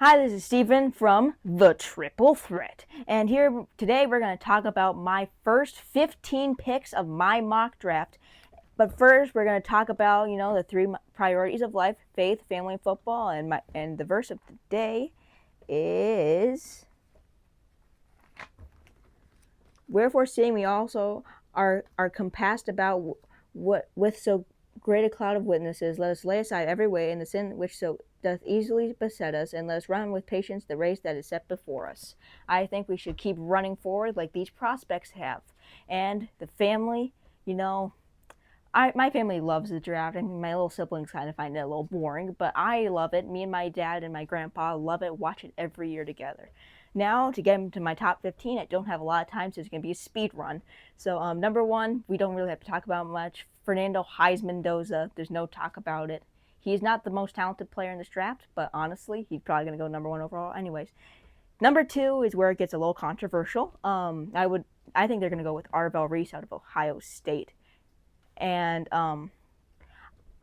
Hi, this is Steven from The Triple Threat. And here today we're going to talk about my first 15 picks of my mock draft. But first, we're going to talk about, the three priorities of life: faith, family, and football. And the verse of today is, "Wherefore, seeing we also are compassed about what with so great a cloud of witnesses, let us lay aside every weight and the sin which so doth easily beset us, and let us run with patience the race that is set before us." I think we should keep running forward like these prospects have. And the family, my family loves the draft. I mean, my little siblings kind of find it a little boring, but I love it. Me and my dad and my grandpa love it, watch it every year together. Now, to get into my top 15, I don't have a lot of time, so it's going to be a speed run. So, number one, we don't really have to talk about much. Fernando Heisman Mendoza, there's no talk about it. He's not the most talented player in this draft, but honestly, he's probably going to go number one overall anyways. Number two is where it gets a little controversial. I think they're going to go with Arvell Reese out of Ohio State. And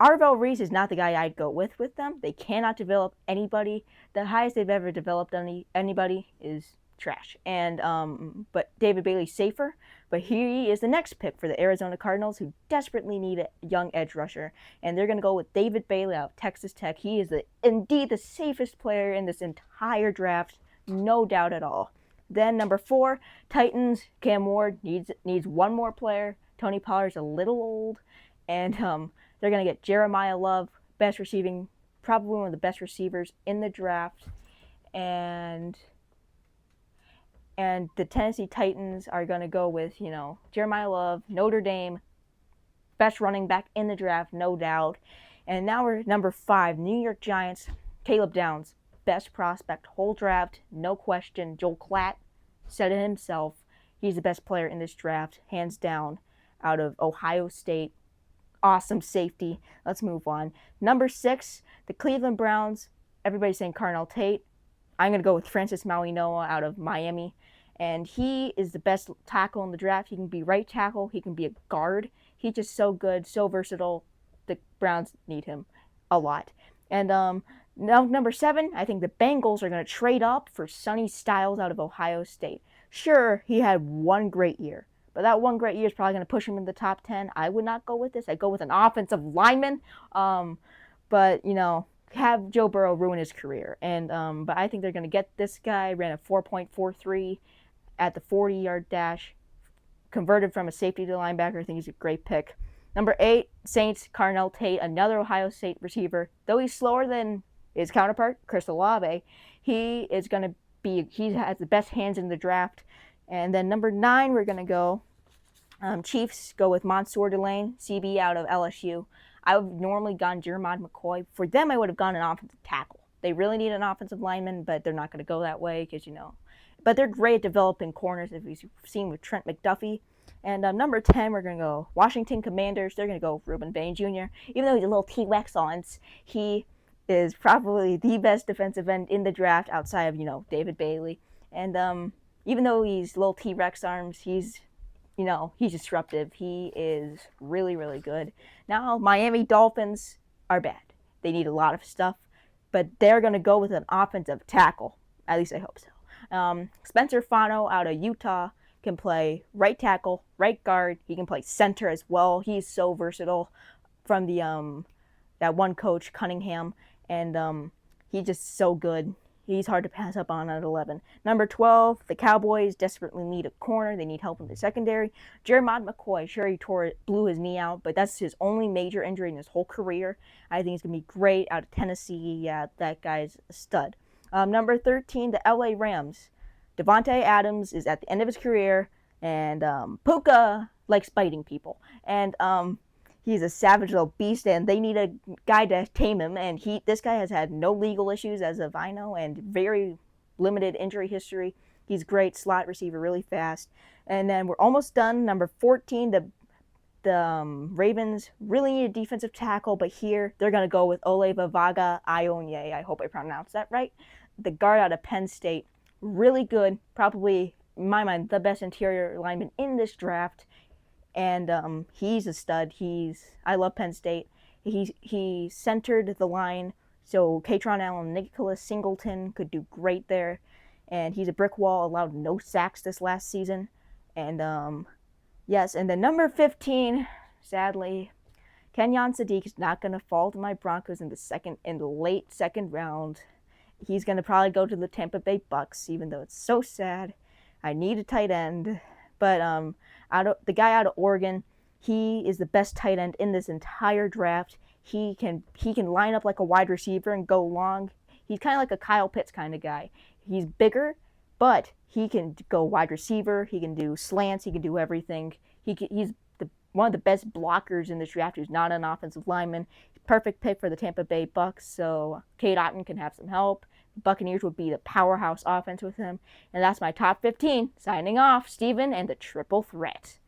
Arvell Reese is not the guy I'd go with them. They cannot develop anybody. The highest they've ever developed anybody is trash. And but David Bailey's safer. But he is the next pick for the Arizona Cardinals, who desperately need a young edge rusher. And they're going to go with David Bailey out of Texas Tech. He is indeed the safest player in this entire draft, no doubt at all. Then number four, Titans. Cam Ward needs one more player. Tony Pollard's a little old, and they're going to get Jeremiah Love, probably one of the best receivers in the draft. And the Tennessee Titans are going to go with, Jeremiah Love, Notre Dame, best running back in the draft, no doubt. And now we're number five, New York Giants, Caleb Downs, best prospect, whole draft, no question. Joel Klatt said it himself. He's the best player in this draft, hands down, out of Ohio State. Awesome safety. Let's move on. Number six, the Cleveland Browns. Everybody's saying Carnell Tate. I'm going to go with Francis Mauigoa out of Miami. And he is the best tackle in the draft. He can be right tackle. He can be a guard. He's just so good, so versatile. The Browns need him a lot. And now number seven, I think the Bengals are going to trade up for Sonny Styles out of Ohio State. Sure, he had one great year, but that one great year is probably going to push him in the top 10. I would not go with this. I'd go with an offensive lineman. But, have Joe Burrow ruin his career. And but I think they're going to get this guy. Ran a 4.43 at the 40-yard dash. Converted from a safety to linebacker. I think he's a great pick. Number eight, Saints, Carnell Tate, another Ohio State receiver. Though he's slower than his counterpart, Chris Olave, he has the best hands in the draft. And then number nine, we're going to go Chiefs, go with Mansour Delane, CB out of LSU. I would have normally gone Jeremiah McCoy. For them, I would have gone an offensive tackle. They really need an offensive lineman, but they're not going to go that way because, But they're great at developing corners, if you've seen with Trent McDuffie. And number 10, we're going to go Washington Commanders. They're going to go Reuben Bain Jr. Even though he's a little T-Rex arms, he is probably the best defensive end in the draft outside of, David Bailey. And even though he's little T-Rex arms, he's disruptive. He is really, really good. Now, Miami Dolphins are bad. They need a lot of stuff, but they're going to go with an offensive tackle. At least I hope so. Spencer Fano out of Utah can play right tackle, right guard. He can play center as well. He's so versatile from the that one coach, Cunningham, and he's just so good. He's hard to pass up on at 11. Number 12, the Cowboys desperately need a corner. They need help in the secondary. Jeremiah McCoy, sure, he blew his knee out, but that's his only major injury in his whole career. I think he's going to be great out of Tennessee. Yeah, that guy's a stud. Number 13, the LA Rams. Devontae Adams is at the end of his career, and Puka likes biting people. And he's a savage little beast, and they need a guy to tame him. And this guy has had no legal issues, as of I know, and very limited injury history. He's great slot receiver, really fast. And then we're almost done. Number 14, the Ravens really need a defensive tackle, but here they're going to go with Olevavaga Ionye. I hope I pronounced that right. The guard out of Penn State, really good, probably, in my mind, the best interior lineman in this draft. And he's a stud. I love Penn State. He centered the line So Katron Allen, Nicholas Singleton could do great there. And he's a brick wall, allowed no sacks this last season. And yes, and then number 15, sadly, Kenyon Sadiq is not going to fall to my Broncos in the late second round. He's going to probably go to the Tampa Bay Bucks, even though it's so sad. I need a tight end, but the guy out of Oregon, he is the best tight end in this entire draft. He can line up like a wide receiver and go long. He's kind of like a Kyle Pitts kind of guy. He's bigger, but he can go wide receiver. He can do slants. He can do everything. He's one of the best blockers in this draft who's not an offensive lineman. Perfect pick for the Tampa Bay Bucks, so Cade Otton can have some help. The Buccaneers would be the powerhouse offense with him. And that's my top 15. Signing off, Steven and the Triple Threat.